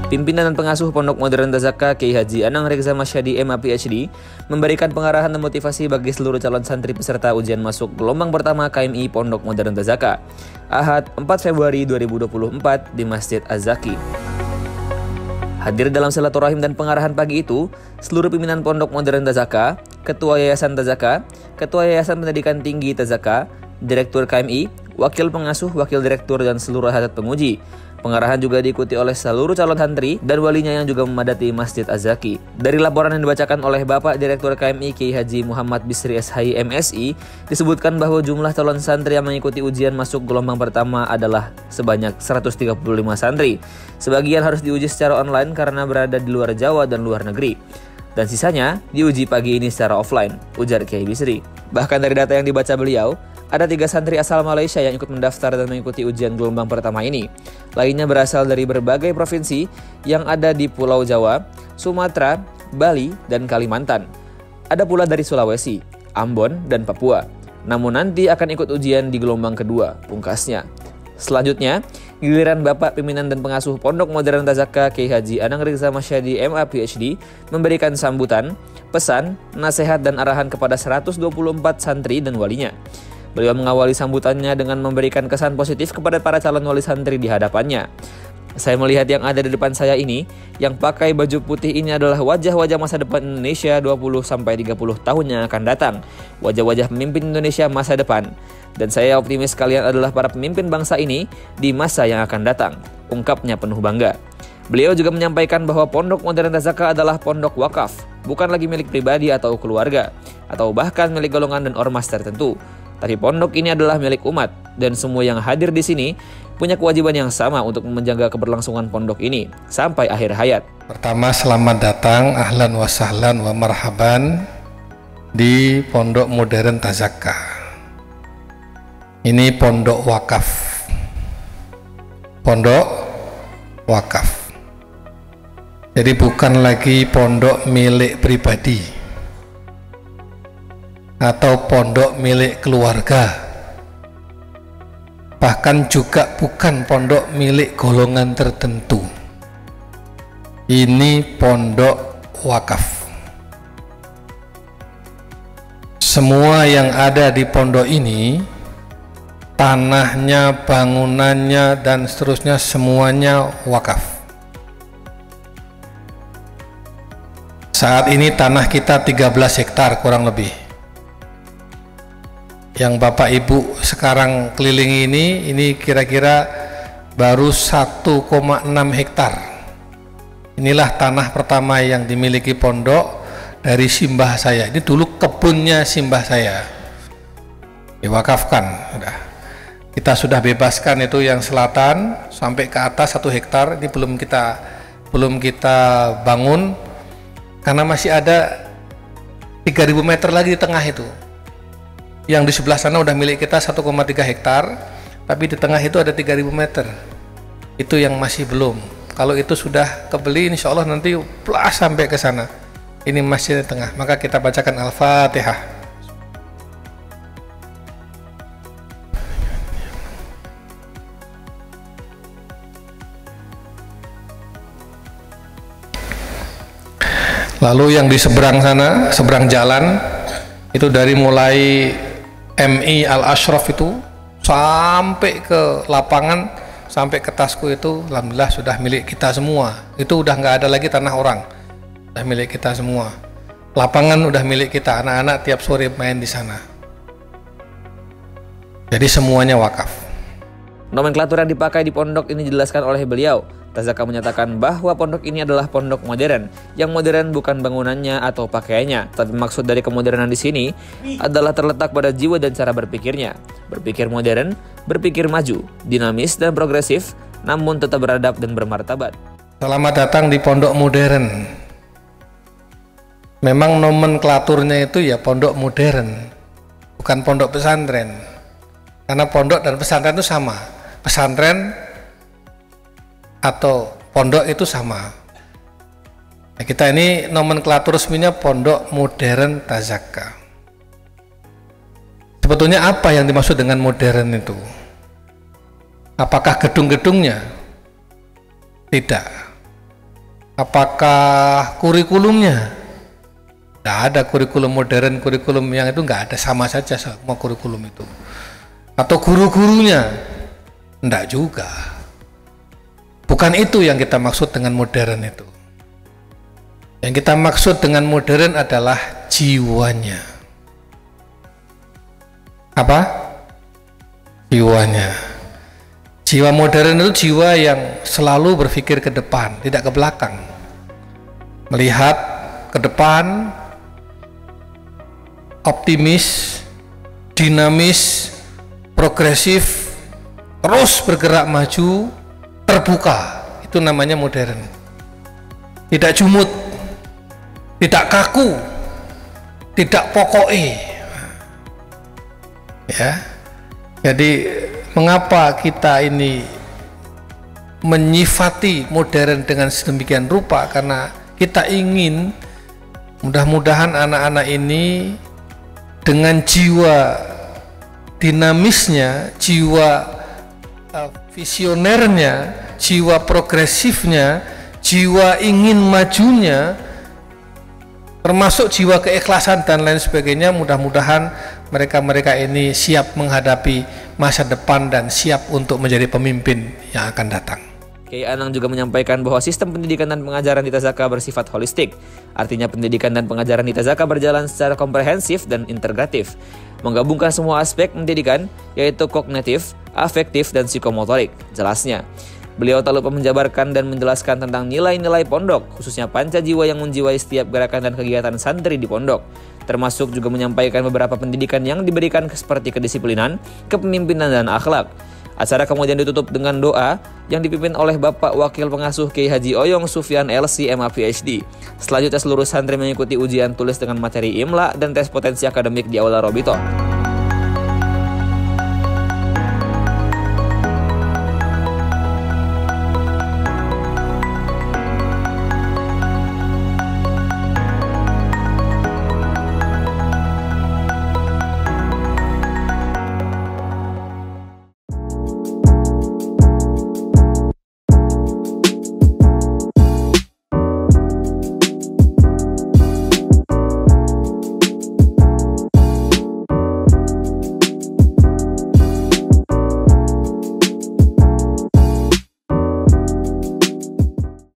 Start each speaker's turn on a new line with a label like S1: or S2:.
S1: Pimpinan dan pengasuh Pondok Modern Tazaka Kiai Haji Anang Rekza Masyadi MA PhD memberikan pengarahan dan motivasi bagi seluruh calon santri peserta ujian masuk gelombang pertama KMI Pondok Modern Tazaka Ahad 4 Februari 2024 di Masjid Az-Zaki. Hadir dalam silaturahim dan pengarahan pagi itu, seluruh pimpinan Pondok Modern Tazaka, Ketua Yayasan Tazaka, Ketua Yayasan Pendidikan Tinggi Tazaka, Direktur KMI, Wakil Pengasuh, Wakil Direktur, dan seluruh hadat penguji. Pengarahan juga diikuti oleh seluruh calon santri dan walinya yang juga memadati Masjid Az-Zaki. Dari laporan yang dibacakan oleh Bapak Direktur KMI Kiai Haji Muhammad Bisri SHI MSI, disebutkan bahwa jumlah calon santri yang mengikuti ujian masuk gelombang pertama adalah sebanyak 135 santri. Sebagian harus diuji secara online karena berada di luar Jawa dan luar negeri. Dan sisanya diuji pagi ini secara offline, ujar Kiai Bisri. Bahkan dari data yang dibaca beliau, ada 3 santri asal Malaysia yang ikut mendaftar dan mengikuti ujian gelombang pertama ini. Lainnya berasal dari berbagai provinsi yang ada di Pulau Jawa, Sumatera, Bali, dan Kalimantan. Ada pula dari Sulawesi, Ambon, dan Papua. Namun nanti akan ikut ujian di gelombang kedua, pungkasnya. Selanjutnya, giliran Bapak Pimpinan dan Pengasuh Pondok Modern Tazaka Kiai Haji Anang Rekza Masyadi MA PhD memberikan sambutan, pesan, nasihat, dan arahan kepada 124 santri dan walinya. Beliau mengawali sambutannya dengan memberikan kesan positif kepada para calon wali santri di hadapannya. Saya melihat yang ada di depan saya ini, yang pakai baju putih ini adalah wajah-wajah masa depan Indonesia 20-30 tahun yang akan datang. Wajah-wajah pemimpin Indonesia masa depan. Dan saya optimis kalian adalah para pemimpin bangsa ini di masa yang akan datang, ungkapnya penuh bangga. Beliau juga menyampaikan bahwa Pondok Modern Tazaka adalah pondok wakaf, bukan lagi milik pribadi atau keluarga, atau bahkan milik golongan dan ormas tertentu. Tapi pondok ini adalah milik umat, dan semua yang hadir di sini punya kewajiban yang sama untuk menjaga keberlangsungan pondok ini sampai akhir hayat.
S2: Pertama, selamat datang, ahlan wa sahlan wa marhaban di Pondok Modern Tazaka. Ini pondok wakaf. Pondok wakaf. Jadi bukan lagi pondok milik pribadi atau pondok milik keluarga, bahkan juga bukan pondok milik golongan tertentu. Ini pondok wakaf. Semua yang ada di pondok ini, tanahnya, bangunannya, dan seterusnya semuanya wakaf. Saat ini tanah kita 13 hektar kurang lebih. Yang Bapak Ibu sekarang keliling ini kira-kira baru 1,6 hektar. Inilah tanah pertama yang dimiliki pondok dari simbah saya. Ini dulu kebunnya simbah saya, diwakafkan. Kita sudah bebaskan itu yang selatan sampai ke atas 1 hektar. Ini belum kita bangun karena masih ada 3.000 meter lagi di tengah itu. Yang di sebelah sana udah milik kita 1,3 hektar, tapi di tengah itu ada 3.000 meter. Itu yang masih belum. Kalau itu sudah kebeli, insya Allah nanti plus sampai ke sana. Ini masih di tengah. Maka kita bacakan Al-Fatihah. Lalu yang di seberang sana, seberang jalan, itu dari mulai MI Al-Ashraf itu sampai ke lapangan, sampai ke Tasku itu alhamdulillah sudah milik kita semua. Itu udah nggak ada lagi tanah orang, udah milik kita semua. Lapangan udah milik kita, anak-anak tiap sore main di sana. Jadi semuanya wakaf.
S1: Nomenklatur yang dipakai di pondok ini dijelaskan oleh beliau. Tazaka menyatakan bahwa pondok ini adalah pondok modern. Yang modern bukan bangunannya atau pakaiannya, tapi maksud dari kemodernan di sini adalah terletak pada jiwa dan cara berpikirnya. Berpikir modern, berpikir maju, dinamis dan progresif, namun tetap beradab dan bermartabat.
S2: Selamat datang di pondok modern. Memang nomenklaturnya itu ya pondok modern, bukan pondok pesantren. Karena pondok dan pesantren itu sama. Pesantren atau pondok itu sama. Nah, kita ini nomenklatur resminya Pondok Modern Tazaka. Sebetulnya apa yang dimaksud dengan modern itu? Apakah gedung-gedungnya? Tidak. Apakah kurikulumnya? Tidak ada kurikulum modern, kurikulum yang itu nggak ada, sama saja semua kurikulum itu. Atau guru-gurunya? Tidak juga. Bukan itu yang kita maksud dengan modern itu. Yang kita maksud dengan modern adalah jiwanya. Apa? Jiwanya. Jiwa modern itu jiwa yang selalu berpikir ke depan, tidak ke belakang. Melihat ke depan, optimis, dinamis, progresif, terus bergerak maju, terbuka. Itu namanya modern. Tidak jumut, tidak kaku, tidak pokoknya. Ya. Jadi mengapa kita ini menyifati modern dengan sedemikian rupa? Karena kita ingin mudah-mudahan anak-anak ini dengan jiwa dinamisnya, jiwa visionernya, jiwa progresifnya, jiwa ingin majunya, termasuk jiwa keikhlasan dan lain sebagainya, mudah-mudahan mereka-mereka ini siap menghadapi masa depan dan siap untuk menjadi pemimpin yang akan datang.
S1: Kiai Anang juga menyampaikan bahwa sistem pendidikan dan pengajaran di Tazaka bersifat holistik. Artinya pendidikan dan pengajaran di Tazaka berjalan secara komprehensif dan integratif, menggabungkan semua aspek pendidikan, yaitu kognitif, afektif, dan psikomotorik. Jelasnya, beliau tak lupa menjabarkan dan menjelaskan tentang nilai-nilai pondok, khususnya panca jiwa yang menjiwai setiap gerakan dan kegiatan santri di pondok. Termasuk juga menyampaikan beberapa pendidikan yang diberikan seperti kedisiplinan, kepemimpinan, dan akhlak. Acara kemudian ditutup dengan doa yang dipimpin oleh Bapak Wakil Pengasuh Kiai Haji Oyong Sufyan LC MA PhD. Selanjutnya seluruh santri mengikuti ujian tulis dengan materi imla dan tes potensi akademik di Aula Robito.